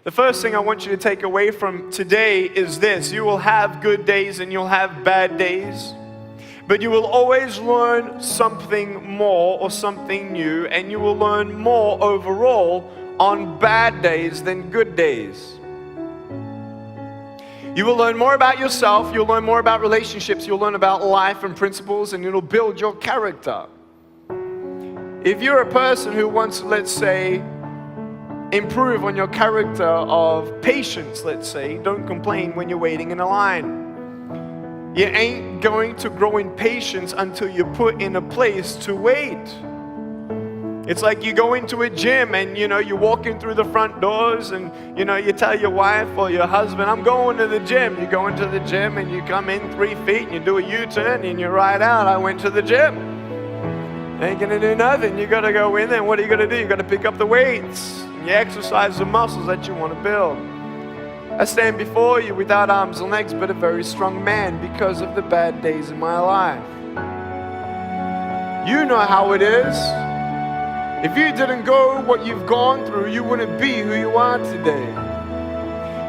The first thing I want you to take away from today is this. You will have good days and you'll have bad days. But you will always learn something more or something new, and you will learn more overall on bad days than good days. You will learn more about yourself, you'll learn more about relationships, you'll learn about life and principles, and it'll build your character. If you're a person who wants to, let's say, improve on your character of patience, let's say, don't complain when you're waiting in a line. You ain't going to grow in patience until you're put in a place to wait. It's like you go into a gym and you're walking through the front doors and you tell your wife or your husband, I'm going to the gym. You go into the gym and you come in 3 feet and you do a U-turn and you ride out, I went to the gym. Ain't gonna do nothing. You gotta go in there, and what are you gonna do? You gotta pick up the weights. And you exercise the muscles that you want to build. I stand before you without arms and legs, but a very strong man because of the bad days in my life. You know how it is. If you didn't go what you've gone through, you wouldn't be who you are today.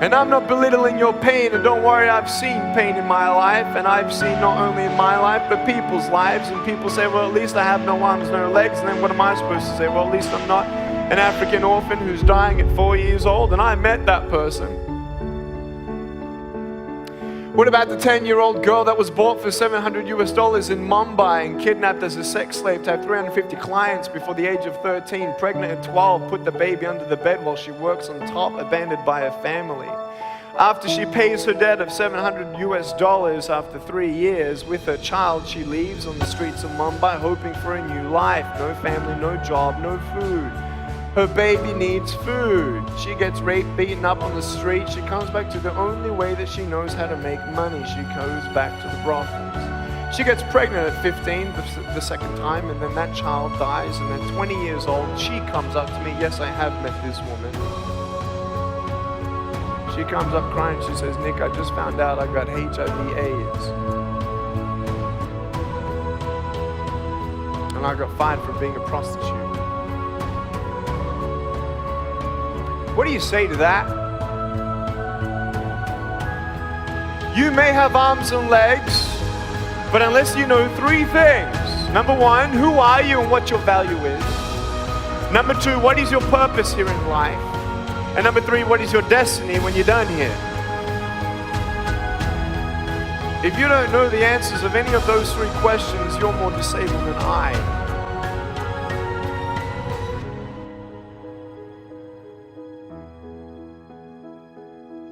And I'm not belittling your pain, and don't worry, I've seen pain in my life, and I've seen not only in my life, but people's lives, and people say, well, at least I have no arms, no legs, and then what am I supposed to say? Well, at least I'm not an African orphan who's dying at 4 years old, and I met that person. What about the 10-year-old girl that was bought for $700 in Mumbai and kidnapped as a sex slave to have 350 clients before the age of 13, pregnant at 12, put the baby under the bed while she works on top, abandoned by her family. After she pays her debt of $700 after 3 years with her child, she leaves on the streets of Mumbai hoping for a new life. No family, no job, no food. Her baby needs food. She gets raped, beaten up on the street. She comes back to the only way that she knows how to make money. She goes back to the brothels. She gets pregnant at 15 the second time, and then that child dies, and then 20 years old, she comes up to me. Yes, I have met this woman. She comes up crying. She says, Nick, I just found out I got HIV/AIDS. And I got fired for being a prostitute. What do you say to that? You may have arms and legs, but unless you know 3 things. Number 1, who are you and what your value is? Number 2, what is your purpose here in life? And number 3, what is your destiny when you're done here? If you don't know the answers of any of those 3 questions, you're more disabled than I.